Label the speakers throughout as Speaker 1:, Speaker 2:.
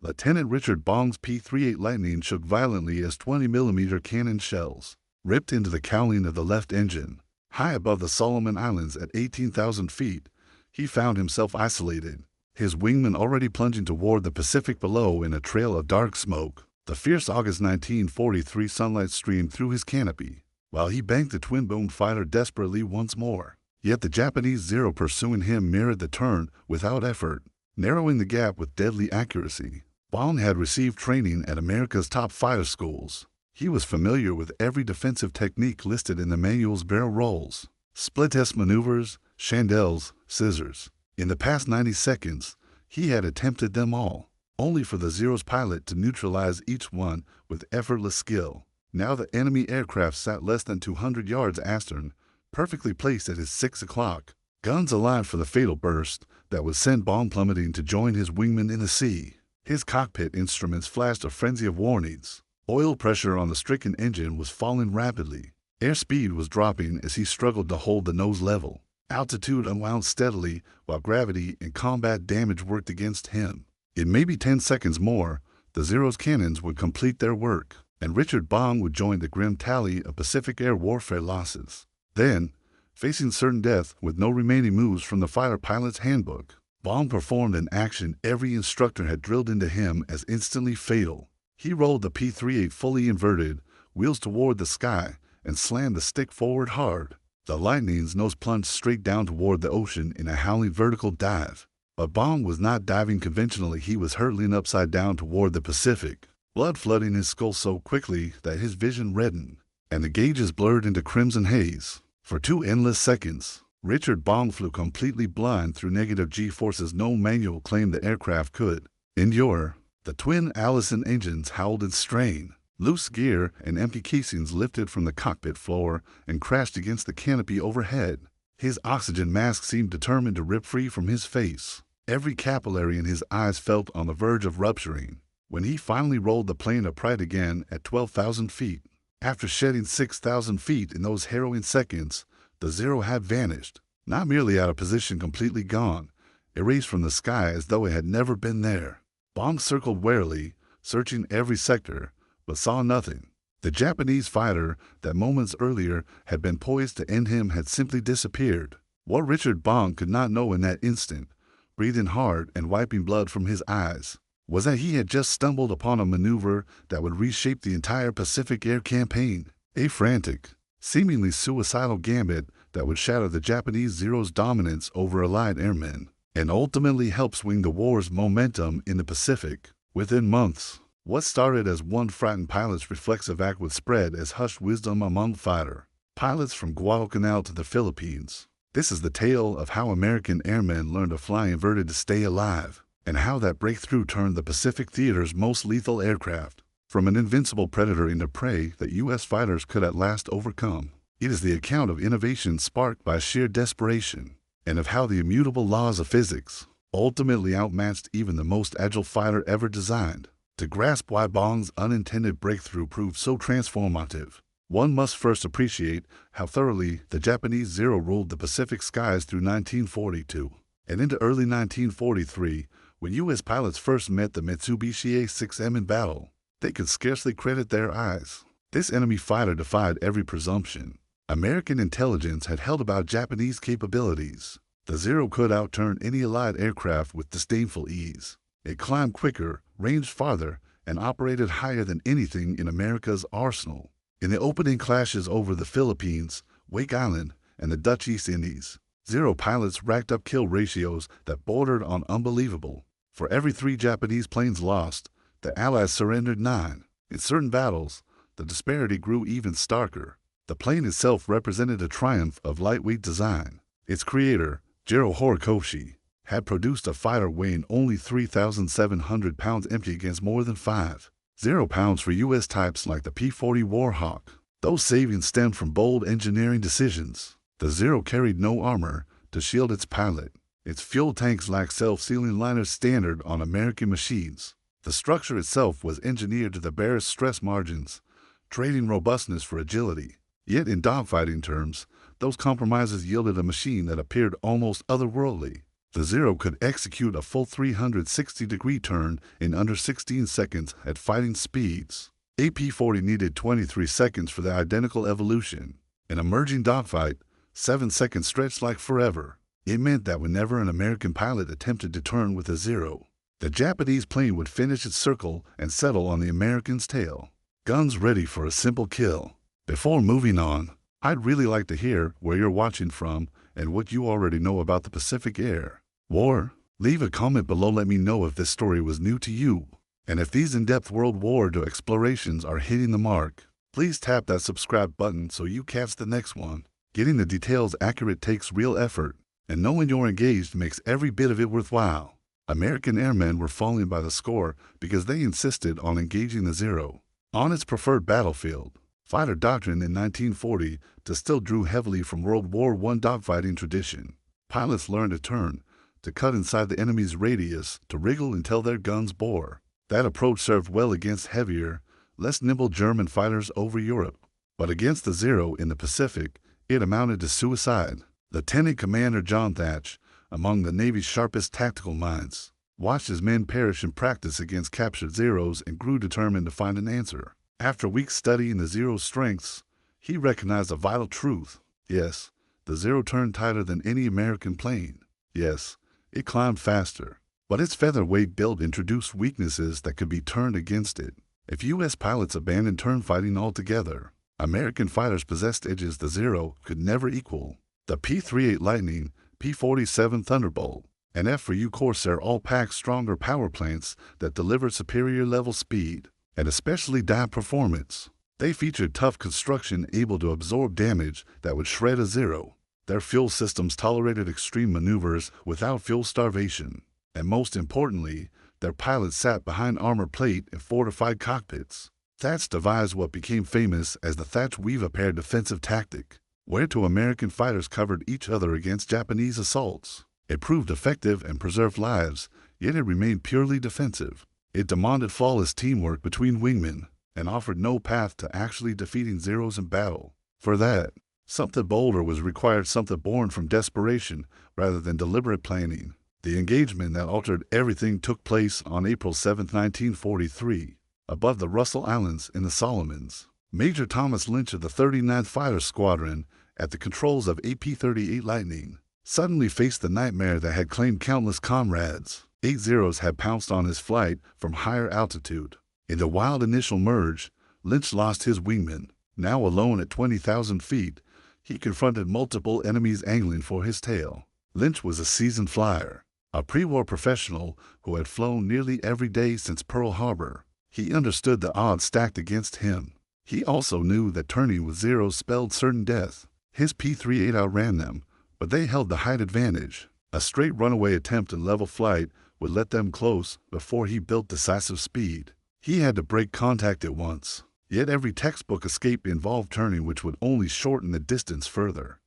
Speaker 1: Lieutenant Richard Bong's P-38 Lightning shook violently as 20mm cannon shells ripped into the cowling of the left engine. High above the Solomon Islands at 18,000 feet, he found himself isolated, his wingman already plunging toward the Pacific below in a trail of dark smoke. The fierce August 1943 sunlight streamed through his canopy, while he banked the twin-boomed fighter desperately once more. Yet the Japanese Zero pursuing him mirrored the turn without effort, narrowing the gap with deadly accuracy. Bong had received training at America's top fighter schools. He was familiar with every defensive technique listed in the manual's barrel rolls, split-test maneuvers, chandelles, scissors. In the past 90 seconds, he had attempted them all, only for the Zero's pilot to neutralize each one with effortless skill. Now the enemy aircraft sat less than 200 yards astern, perfectly placed at his 6 o'clock, guns aligned for the fatal burst that would send Bong plummeting to join his wingman in the sea. His cockpit instruments flashed a frenzy of warnings. Oil pressure on the stricken engine was falling rapidly. Airspeed was dropping as he struggled to hold the nose level. Altitude unwound steadily while gravity and combat damage worked against him. In maybe 10 seconds more, the Zero's cannons would complete their work, and Richard Bong would join the grim tally of Pacific air warfare losses. Then, facing certain death with no remaining moves from the fighter pilot's handbook, Bong performed an action every instructor had drilled into him as instantly fatal. He rolled the P-38 fully inverted, wheels toward the sky, and slammed the stick forward hard. The Lightning's nose plunged straight down toward the ocean in a howling vertical dive. But Bong was not diving conventionally, he was hurtling upside down toward the Pacific, blood flooding his skull so quickly that his vision reddened, and the gauges blurred into crimson haze. For 2 endless seconds, Richard Bong flew completely blind through negative G-forces no manual claimed the aircraft could endure. The twin Allison engines howled in strain. Loose gear and empty casings lifted from the cockpit floor and crashed against the canopy overhead. His oxygen mask seemed determined to rip free from his face. Every capillary in his eyes felt on the verge of rupturing. When he finally rolled the plane upright again at 12,000 feet, after shedding 6,000 feet in those harrowing seconds, the Zero had vanished, not merely out of position, completely gone, erased from the sky as though it had never been there. Bong circled warily, searching every sector, but saw nothing. The Japanese fighter that moments earlier had been poised to end him had simply disappeared. What Richard Bong could not know in that instant, breathing hard and wiping blood from his eyes, was that he had just stumbled upon a maneuver that would reshape the entire Pacific air campaign. A frantic, seemingly suicidal gambit that would shatter the Japanese Zero's dominance over Allied airmen, and ultimately help swing the war's momentum in the Pacific. Within months, what started as one frightened pilot's reflexive act would spread as hushed wisdom among fighter pilots from Guadalcanal to the Philippines. This is the tale of how American airmen learned to fly inverted to stay alive, and how that breakthrough turned the Pacific theater's most lethal aircraft from an invincible predator into prey that U.S. fighters could at last overcome. It is the account of innovation sparked by sheer desperation, and of how the immutable laws of physics ultimately outmatched even the most agile fighter ever designed. To grasp why Bong's unintended breakthrough proved so transformative, one must first appreciate how thoroughly the Japanese Zero ruled the Pacific skies through 1942 and into early 1943, when U.S. pilots first met the Mitsubishi A-6M in battle. They could scarcely credit their eyes. This enemy fighter defied every presumption. American intelligence had held about Japanese capabilities. The Zero could outturn any Allied aircraft with disdainful ease. It climbed quicker, ranged farther, and operated higher than anything in America's arsenal. In the opening clashes over the Philippines, Wake Island, and the Dutch East Indies, Zero pilots racked up kill ratios that bordered on unbelievable. For every 3 Japanese planes lost, the Allies surrendered 9. In certain battles, the disparity grew even starker. The plane itself represented a triumph of lightweight design. Its creator, Jiro Horikoshi, had produced a fighter weighing only 3,700 pounds empty against more than 5,000 pounds for U.S. types like the P-40 Warhawk. Those savings stemmed from bold engineering decisions. The Zero carried no armor to shield its pilot. Its fuel tanks lacked self-sealing liners standard on American machines. The structure itself was engineered to the barest stress margins, trading robustness for agility. Yet in dogfighting terms, those compromises yielded a machine that appeared almost otherworldly. The Zero could execute a full 360-degree turn in under 16 seconds at fighting speeds. AP-40 needed 23 seconds for the identical evolution. In a merging dogfight, 7 seconds stretched like forever. It meant that whenever an American pilot attempted to turn with a Zero, the Japanese plane would finish its circle and settle on the American's tail. Guns ready for a simple kill. Before moving on, I'd really like to hear where you're watching from and what you already know about the Pacific Air War. Leave a comment below, let me know if this story was new to you. And if these in-depth World War II explorations are hitting the mark, please tap that subscribe button so you catch the next one. Getting the details accurate takes real effort, and knowing you're engaged makes every bit of it worthwhile. American airmen were falling by the score because they insisted on engaging the Zero on its preferred battlefield. Fighter doctrine in 1940 still drew heavily from World War I dogfighting tradition. Pilots learned to turn, to cut inside the enemy's radius, to wriggle until their guns bore. That approach served well against heavier, less nimble German fighters over Europe. But against the Zero in the Pacific, it amounted to suicide. Lieutenant Commander John Thatch, among the Navy's sharpest tactical minds, watched his men perish in practice against captured Zeros and grew determined to find an answer. After weeks studying the Zero's strengths, he recognized a vital truth. Yes, the Zero turned tighter than any American plane. Yes, it climbed faster. But its featherweight build introduced weaknesses that could be turned against it. If U.S. pilots abandoned turn fighting altogether, American fighters possessed edges the Zero could never equal. The P-38 Lightning, P-47 Thunderbolt, and F-4U Corsair all packed stronger power plants that delivered superior level speed and especially dive performance. They featured tough construction able to absorb damage that would shred a Zero. Their fuel systems tolerated extreme maneuvers without fuel starvation. And most importantly, their pilots sat behind armor plate in fortified cockpits. Thatch devised what became famous as the Thatch-Weave-A-Pair defensive tactic, where two American fighters covered each other against Japanese assaults. It proved effective and preserved lives, yet it remained purely defensive. It demanded flawless teamwork between wingmen and offered no path to actually defeating Zeros in battle. For that, something bolder was required, something born from desperation rather than deliberate planning. The engagement that altered everything took place on April 7, 1943, above the Russell Islands in the Solomons. Major Thomas Lynch of the 39th Fighter Squadron, at the controls of AP-38 Lightning, suddenly faced the nightmare that had claimed countless comrades. 8 Zeros had pounced on his flight from higher altitude. In the wild initial merge, Lynch lost his wingman. Now alone at 20,000 feet, he confronted multiple enemies angling for his tail. Lynch was a seasoned flyer, a pre-war professional who had flown nearly every day since Pearl Harbor. He understood the odds stacked against him. He also knew that turning with Zeros spelled certain death. His P-38 outran them, but they held the height advantage. A straight runaway attempt in level flight would let them close before he built decisive speed. He had to break contact at once. Yet every textbook escape involved turning, which would only shorten the distance further.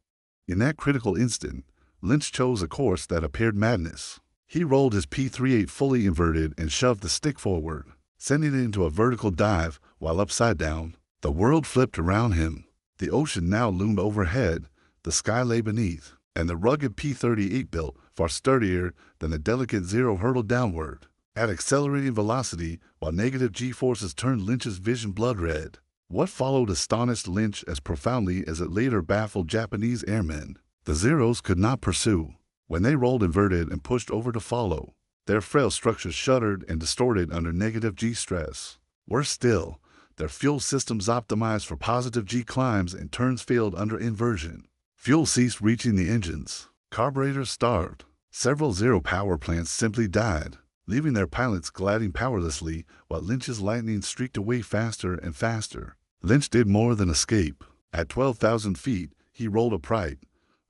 Speaker 1: In that critical instant, Lynch chose a course that appeared madness. He rolled his P-38 fully inverted and shoved the stick forward, sending it into a vertical dive while upside down. The world flipped around him. The ocean now loomed overhead, the sky lay beneath, and the rugged P-38 built far sturdier than the delicate Zero hurtled downward at accelerating velocity while negative G-forces turned Lynch's vision blood red. What followed astonished Lynch as profoundly as it later baffled Japanese airmen. The Zeros could not pursue. When they rolled inverted and pushed over to follow, their frail structures shuddered and distorted under negative G stress. Worse still, their fuel systems optimized for positive G climbs and turns failed under inversion. Fuel ceased reaching the engines. Carburetors starved. Several Zero power plants simply died, leaving their pilots gliding powerlessly while Lynch's Lightning streaked away faster and faster. Lynch did more than escape. At 12,000 feet, he rolled upright,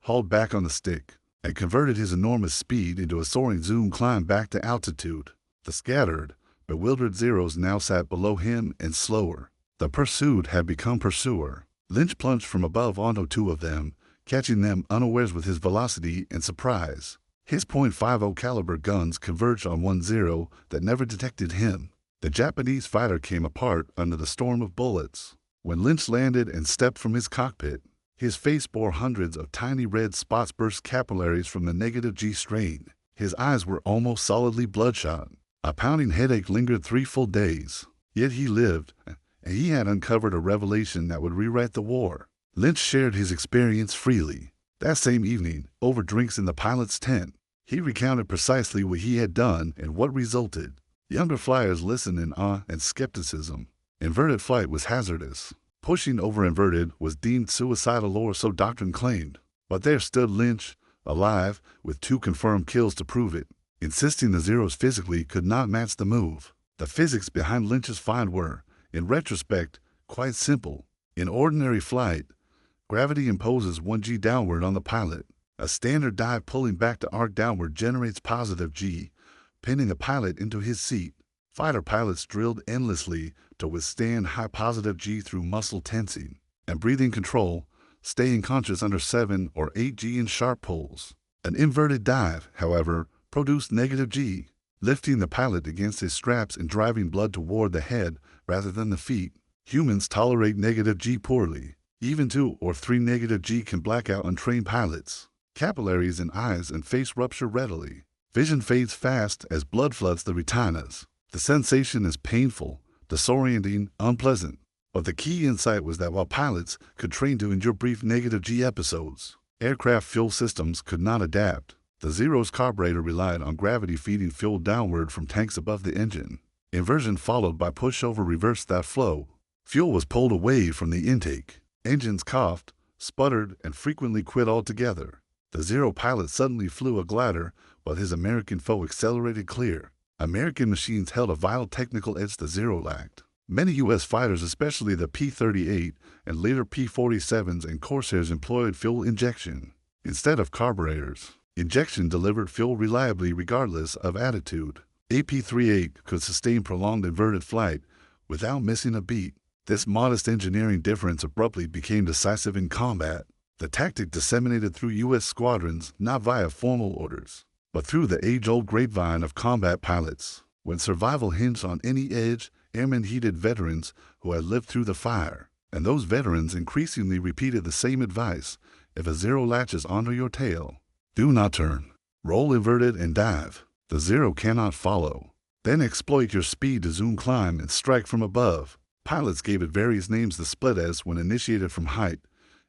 Speaker 1: hauled back on the stick, and converted his enormous speed into a soaring zoom climb back to altitude. The scattered, bewildered Zeros now sat below him and slower. The pursued had become pursuer. Lynch plunged from above onto 2 of them, catching them unawares with his velocity and surprise. His .50 caliber guns converged on 1 Zero that never detected him. The Japanese fighter came apart under the storm of bullets. When Lynch landed and stepped from his cockpit, his face bore hundreds of tiny red spots, burst capillaries from the negative G strain. His eyes were almost solidly bloodshot. A pounding headache lingered 3 full days. Yet he lived, and he had uncovered a revelation that would rewrite the war. Lynch shared his experience freely. That same evening, over drinks in the pilot's tent, he recounted precisely what he had done and what resulted. Younger flyers listened in awe and skepticism. Inverted flight was hazardous. Pushing over inverted was deemed suicidal, or so doctrine claimed. But there stood Lynch, alive, with 2 confirmed kills to prove it, insisting the Zeros physically could not match the move. The physics behind Lynch's find were, in retrospect, quite simple. In ordinary flight, gravity imposes 1g downward on the pilot. A standard dive pulling back to arc downward generates positive g, pinning the pilot into his seat. Fighter pilots drilled endlessly to withstand high positive g through muscle tensing and breathing control, staying conscious under 7 or 8g in sharp pulls. An inverted dive, however, produced negative g, lifting the pilot against his straps and driving blood toward the head rather than the feet. Humans tolerate negative g poorly. Even 2 or 3 negative g can black out untrained pilots. Capillaries in eyes and face rupture readily. Vision fades fast as blood floods the retinas. The sensation is painful, disorienting, unpleasant. But the key insight was that while pilots could train to endure brief negative G episodes, aircraft fuel systems could not adapt. The Zero's carburetor relied on gravity feeding fuel downward from tanks above the engine. Inversion followed by pushover reversed that flow. Fuel was pulled away from the intake. Engines coughed, sputtered, and frequently quit altogether. The Zero pilot suddenly flew a glider while his American foe accelerated clear. American machines held a vital technical edge the Zero lacked. Many U.S. fighters, especially the P-38 and later P-47s and Corsairs, employed fuel injection instead of carburetors. Injection delivered fuel reliably regardless of attitude. A P-38 could sustain prolonged inverted flight without missing a beat. This modest engineering difference abruptly became decisive in combat. The tactic disseminated through U.S. squadrons not via formal orders, but through the age-old grapevine of combat pilots. When survival hinged on any edge, airmen heeded veterans who had lived through the fire, and those veterans increasingly repeated the same advice. If a Zero latches onto your tail, do not turn. Roll inverted and dive. The Zero cannot follow. Then exploit your speed to zoom climb and strike from above. Pilots gave it various names: the split S when initiated from height,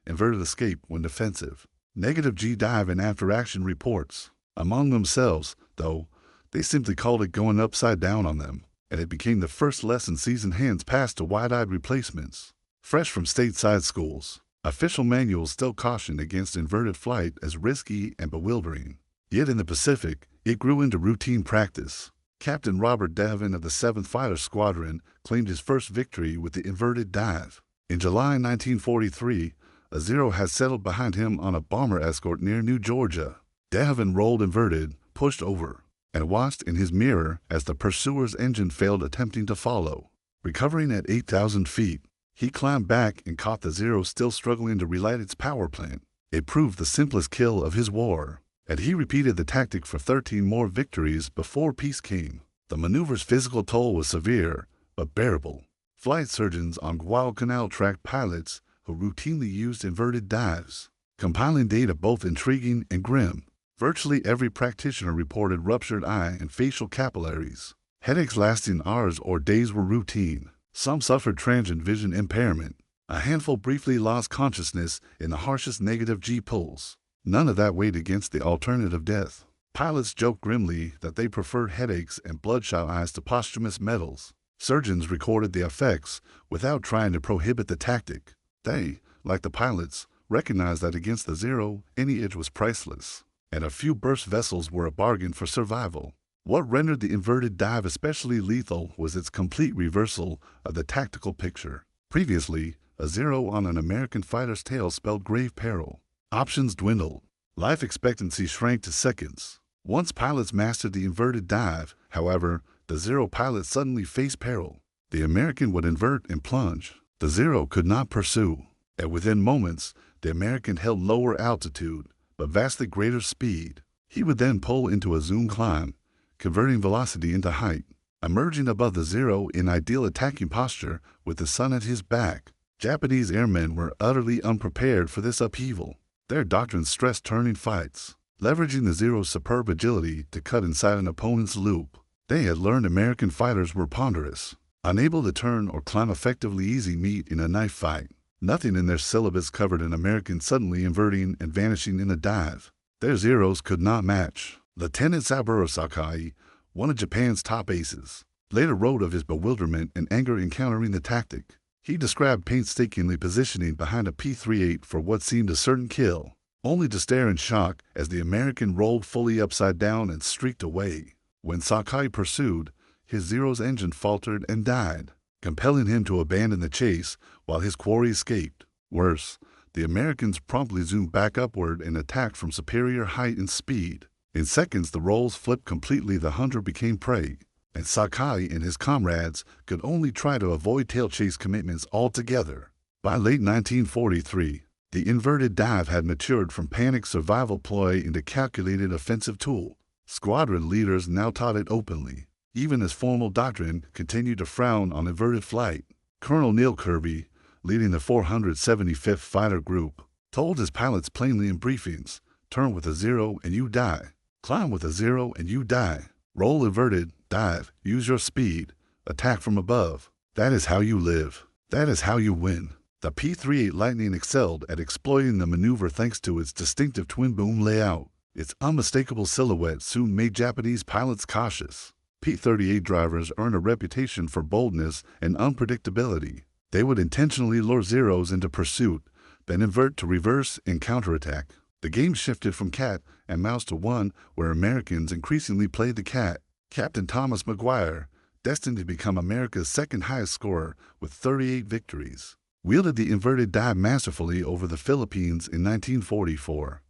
Speaker 1: inverted escape when defensive, negative G dive and after action reports. Among themselves, though, they simply called it going upside down on them, and it became the first lesson seasoned hands passed to wide-eyed replacements. Fresh from stateside schools, official manuals still cautioned against inverted flight as risky and bewildering. Yet in the Pacific, it grew into routine practice. Captain Robert Devon of the 7th Fighter Squadron claimed his first victory with the inverted dive. In July 1943, a Zero had settled behind him on a bomber escort near New Georgia. Devon rolled inverted, pushed over, and watched in his mirror as the pursuer's engine failed attempting to follow. Recovering at 8,000 feet, he climbed back and caught the Zero still struggling to relight its power plant. It proved the simplest kill of his war, and he repeated the tactic for 13 more victories before peace came. The maneuver's physical toll was severe, but bearable. Flight surgeons on Guadalcanal tracked pilots who routinely used inverted dives, compiling data both intriguing and grim. Virtually every practitioner reported ruptured eye and facial capillaries. Headaches lasting hours or days were routine. Some suffered transient vision impairment. A handful briefly lost consciousness in the harshest negative G pulls. None of that weighed against the alternative death. Pilots joked grimly that they preferred headaches and bloodshot eyes to posthumous medals. Surgeons recorded the effects without trying to prohibit the tactic. They, like the pilots, recognized that against the Zero, any edge was priceless, and a few burst vessels were a bargain for survival. What rendered the inverted dive especially lethal was its complete reversal of the tactical picture. Previously, a Zero on an American fighter's tail spelled grave peril. Options dwindled. Life expectancy shrank to seconds. Once pilots mastered the inverted dive, however, the Zero pilot suddenly faced peril. The American would invert and plunge. The Zero could not pursue, and within moments, the American held lower altitude, but vastly greater speed. He would then pull into a zoom climb, converting velocity into height, emerging above the Zero in ideal attacking posture with the sun at his back. Japanese airmen were utterly unprepared for this upheaval. Their doctrine stressed turning fights. leveraging the Zero's superb agility to cut inside an opponent's loop. They had learned American fighters were ponderous, unable to turn or climb effectively easy meat in a knife fight. Nothing in their syllabus covered an American suddenly inverting and vanishing in a dive. Their Zeros could not match. Lieutenant Saburo Sakai, one of Japan's top aces, later wrote of his bewilderment and anger encountering the tactic. He described painstakingly positioning behind a P-38 for what seemed a certain kill, only to stare in shock as the American rolled fully upside down and streaked away. When Sakai pursued, his Zero's engine faltered and died, compelling him to abandon the chase while his quarry escaped. Worse, the Americans promptly zoomed back upward and attacked from superior height and speed. In seconds, the roles flipped completely. The hunter became prey, and Sakai and his comrades could only try to avoid tail chase commitments altogether. By late 1943, the inverted dive had matured from panic survival ploy into calculated offensive tool. Squadron leaders now taught it openly, even as formal doctrine continued to frown on inverted flight. Colonel Neil Kirby, leading the 475th Fighter Group, told his pilots plainly in briefings, "Turn with a Zero and you die. Climb with a Zero and you die. Roll inverted, dive, use your speed, attack from above. That is how you live. That is how you win." The P-38 Lightning excelled at exploiting the maneuver thanks to its distinctive twin-boom layout. Its unmistakable silhouette soon made Japanese pilots cautious. P-38 drivers earned a reputation for boldness and unpredictability. They would intentionally lure Zeros into pursuit, then invert to reverse and counterattack. The game shifted from cat and mouse to one where Americans increasingly played the cat. Captain Thomas McGuire, destined to become America's second highest scorer with 38 victories, wielded the inverted dive masterfully over the Philippines in 1944.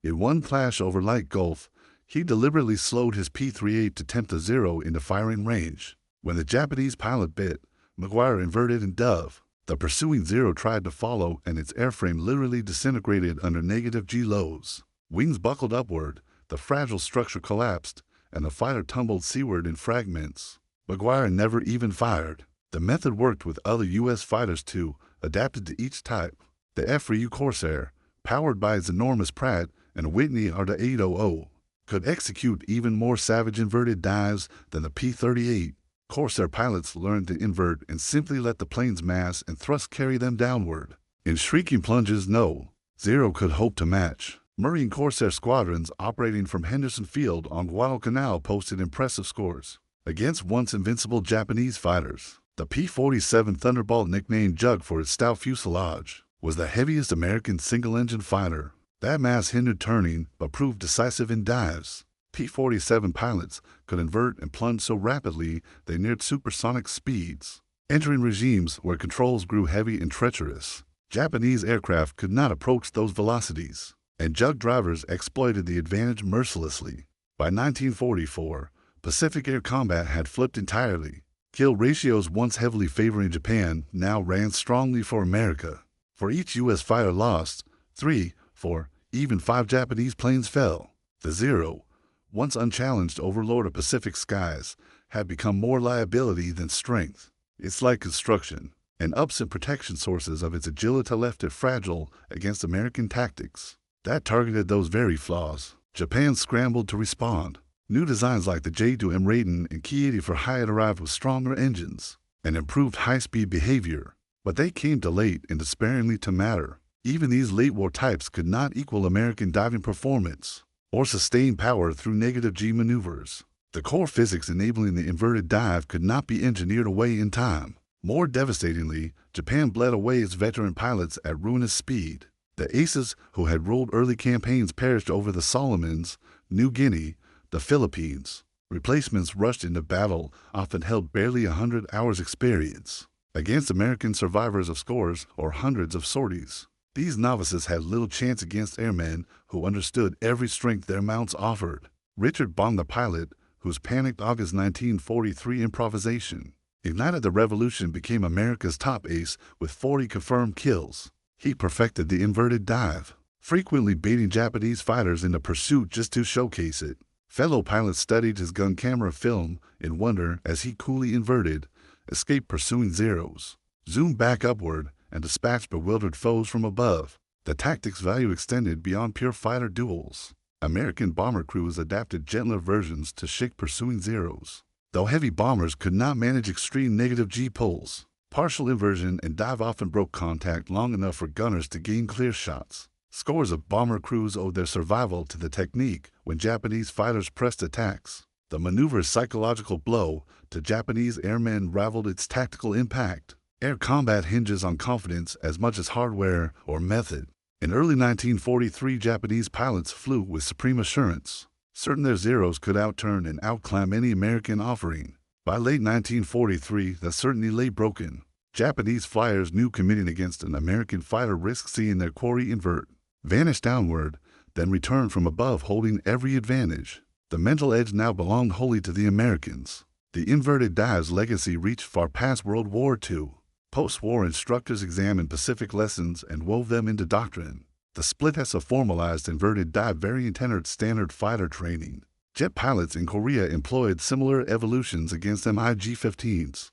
Speaker 1: In one clash over Light Gulf, he deliberately slowed his P-38 to tempt the Zero into firing range. When the Japanese pilot bit, McGuire inverted and dove. The pursuing Zero tried to follow, and its airframe literally disintegrated under negative G lows. Wings buckled upward, the fragile structure collapsed, and the fighter tumbled seaward in fragments. McGuire never even fired. The method worked with other U.S. fighters too, adapted to each type. The F-3U Corsair, powered by its enormous Pratt and Whitney RD-800, could execute even more savage inverted dives than the P-38. Corsair pilots learned to invert and simply let the plane's mass and thrust carry them downward. In shrieking plunges, no Zero could hope to match. Marine Corsair squadrons operating from Henderson Field on Guadalcanal posted impressive scores against once invincible Japanese fighters. The P-47 Thunderbolt, nicknamed Jug for its stout fuselage, was the heaviest American single-engine fighter. That mass hindered turning but proved decisive in dives. P-47 pilots could invert and plunge so rapidly they neared supersonic speeds, entering regimes where controls grew heavy and treacherous. Japanese aircraft could not approach those velocities, and Jug drivers exploited the advantage mercilessly. By 1944, Pacific air combat had flipped entirely. Kill ratios once heavily favoring Japan now ran strongly for America. For each U.S. fighter lost, 3, 4, even 5 Japanese planes fell. The Zero, once unchallenged overlord of Pacific skies, had become more liability than strength. Its light construction and absent protection sources of its agility left it fragile against American tactics that targeted those very flaws. Japan scrambled to respond. New designs like the J-2M Raiden and Ki-84 had arrived with stronger engines and improved high-speed behavior, but they came too late and despairingly to matter. Even these late-war types could not equal American diving performance or sustain power through negative G maneuvers. The core physics enabling the inverted dive could not be engineered away in time. More devastatingly, Japan bled away its veteran pilots at ruinous speed. The aces who had ruled early campaigns perished over the Solomons, New Guinea, the Philippines. Replacements rushed into battle, often held barely 100 hours experience, against American survivors of scores or hundreds of sorties. These novices had little chance against airmen who understood every strength their mounts offered. Richard Bong, the pilot, whose panicked August 1943 improvisation ignited the revolution, became America's top ace with 40 confirmed kills. He perfected the inverted dive, frequently baiting Japanese fighters into pursuit just to showcase it. Fellow pilots studied his gun camera film in wonder as he coolly inverted, escaped pursuing Zeros, zoomed back upward, and dispatched bewildered foes from above. The tactic's value extended beyond pure fighter duels. American bomber crews adapted gentler versions to shake pursuing Zeros. Though heavy bombers could not manage extreme negative G-pulls, partial inversion and dive often broke contact long enough for gunners to gain clear shots. Scores of bomber crews owed their survival to the technique when Japanese fighters pressed attacks. The maneuver's psychological blow to Japanese airmen rivaled its tactical impact. Air combat hinges on confidence as much as hardware or method. In early 1943, Japanese pilots flew with supreme assurance, certain their Zeros could outturn and outclimb any American offering. By late 1943, that certainty lay broken. Japanese flyers knew committing against an American fighter risked seeing their quarry invert, vanish downward, then return from above holding every advantage. The mental edge now belonged wholly to the Americans. The inverted dive's legacy reached far past World War II. Post-war instructors examined Pacific lessons and wove them into doctrine. The split has a formalized inverted dive variant entered standard fighter training. Jet pilots in Korea employed similar evolutions against MiG-15s.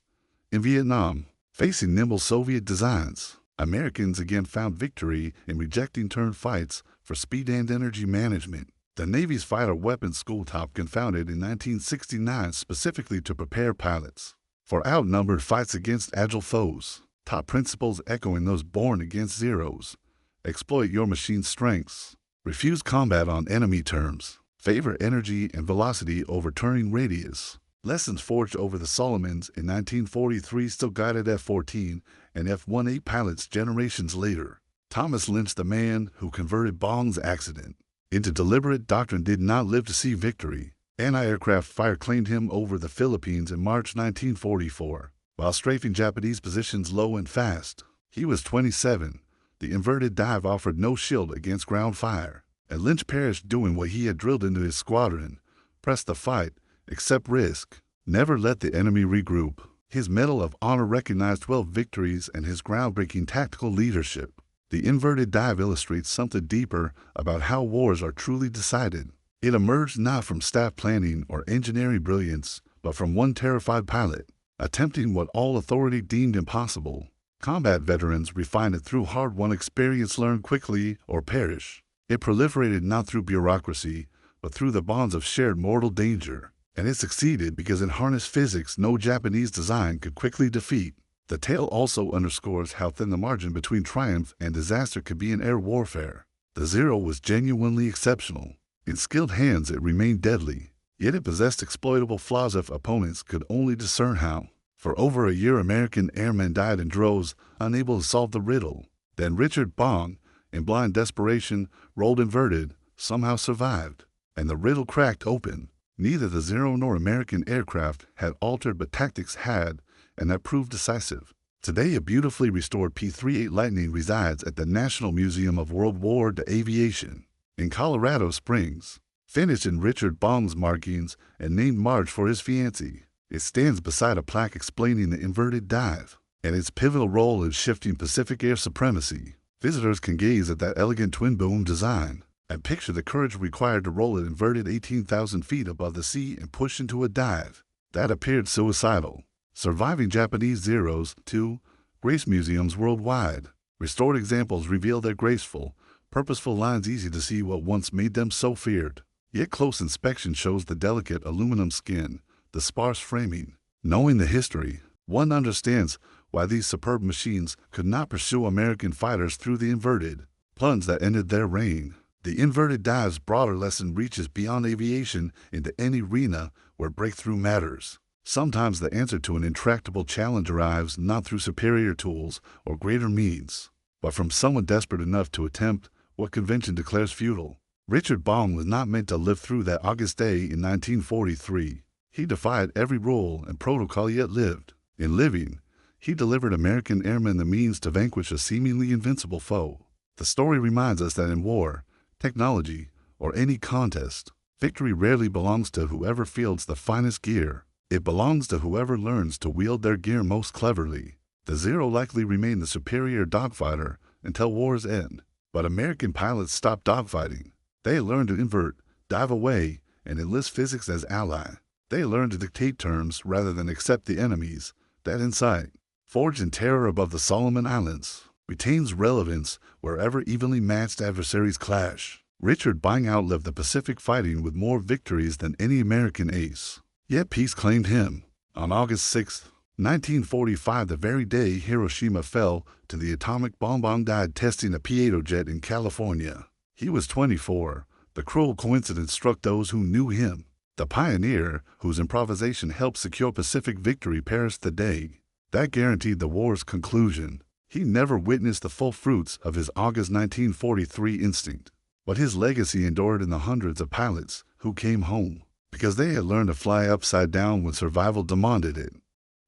Speaker 1: In Vietnam, facing nimble Soviet designs, Americans again found victory in rejecting turn fights for speed and energy management. The Navy's Fighter Weapons School top confounded in 1969 specifically to prepare pilots for outnumbered fights against agile foes. Top principles echoing those born against Zeros. Exploit your machine's strengths. Refuse combat on enemy terms. Favor energy and velocity over turning radius. Lessons forged over the Solomons in 1943 still guided F-14 and F-18 pilots generations later. Thomas Lynch, the man who converted Bong's accident into deliberate doctrine, did not live to see victory. Anti-aircraft fire claimed him over the Philippines in March 1944, while strafing Japanese positions low and fast. He was 27. The inverted dive offered no shield against ground fire, and Lynch perished doing what he had drilled into his squadron: press the fight, accept risk, never let the enemy regroup. His Medal of Honor recognized 12 victories and his groundbreaking tactical leadership. The inverted dive illustrates something deeper about how wars are truly decided. It emerged not from staff planning or engineering brilliance, but from one terrified pilot, attempting what all authority deemed impossible. Combat veterans refined it through hard-won experience learned quickly or perish. It proliferated not through bureaucracy, but through the bonds of shared mortal danger. And it succeeded because it harnessed physics no Japanese design could quickly defeat. The tale also underscores how thin the margin between triumph and disaster could be in air warfare. The Zero was genuinely exceptional. In skilled hands it remained deadly, yet it possessed exploitable flaws if opponents could only discern how. For over a year American airmen died in droves, unable to solve the riddle. Then Richard Bong, in blind desperation, rolled inverted, somehow survived, and the riddle cracked open. Neither the Zero nor American aircraft had altered, but tactics had, and that proved decisive. Today a beautifully restored P-38 Lightning resides at the National Museum of World War II Aviation in Colorado Springs. Finished in Richard Bong's markings and named Marge for his fiancée, it stands beside a plaque explaining the inverted dive and its pivotal role in shifting Pacific air supremacy. Visitors can gaze at that elegant twin-boom design and picture the courage required to roll it inverted 18,000 feet above the sea and push into a dive that appeared suicidal. Surviving Japanese Zeros, too, grace museums worldwide. Restored examples reveal their graceful, purposeful lines, easy to see what once made them so feared. Yet close inspection shows the delicate aluminum skin, the sparse framing. Knowing the history, one understands why these superb machines could not pursue American fighters through the inverted plunge that ended their reign. The inverted dive's broader lesson reaches beyond aviation into any arena where breakthrough matters. Sometimes the answer to an intractable challenge arrives not through superior tools or greater means, but from someone desperate enough to attempt what convention declares futile. Richard Bong was not meant to live through that August day in 1943. He defied every rule and protocol, yet lived. In living, he delivered American airmen the means to vanquish a seemingly invincible foe. The story reminds us that in war, technology, or any contest, victory rarely belongs to whoever fields the finest gear. It belongs to whoever learns to wield their gear most cleverly. The Zero likely remained the superior dogfighter until war's end, but American pilots stopped dogfighting. They learned to invert, dive away, and enlist physics as ally. They learned to dictate terms rather than accept the enemies. That insight, forged in terror above the Solomon Islands, retains relevance wherever evenly matched adversaries clash. Richard Bong outlived the Pacific fighting with more victories than any American ace. Yet peace claimed him. On August 6, 1945, the very day Hiroshima fell to the atomic bomb, Bong died testing a P-8 jet in California. He was 24. The cruel coincidence struck those who knew him. The pioneer, whose improvisation helped secure Pacific victory, perished the day that guaranteed the war's conclusion. He never witnessed the full fruits of his August 1943 instinct, but his legacy endured in the hundreds of pilots who came home because they had learned to fly upside down when survival demanded it.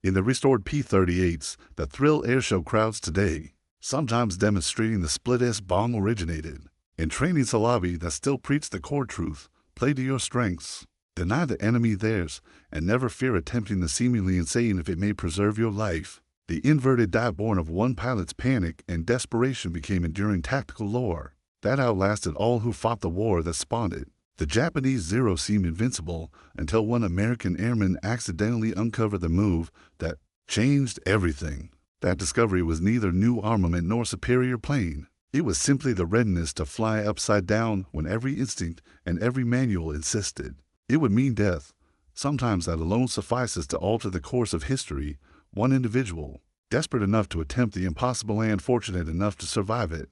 Speaker 1: In the restored P-38s that thrill airshow crowds today, sometimes demonstrating the split S Bong originated, and training Salabi that still preach the core truth: play to your strengths, deny the enemy theirs, and never fear attempting the seemingly insane if it may preserve your life. The inverted die born of one pilot's panic and desperation became enduring tactical lore that outlasted all who fought the war that spawned it. The Japanese Zero seemed invincible until one American airman accidentally uncovered the move that changed everything. That discovery was neither new armament nor superior plane. It was simply the readiness to fly upside down when every instinct and every manual insisted. It would mean death. Sometimes that alone suffices to alter the course of history. One individual, desperate enough to attempt the impossible and fortunate enough to survive it,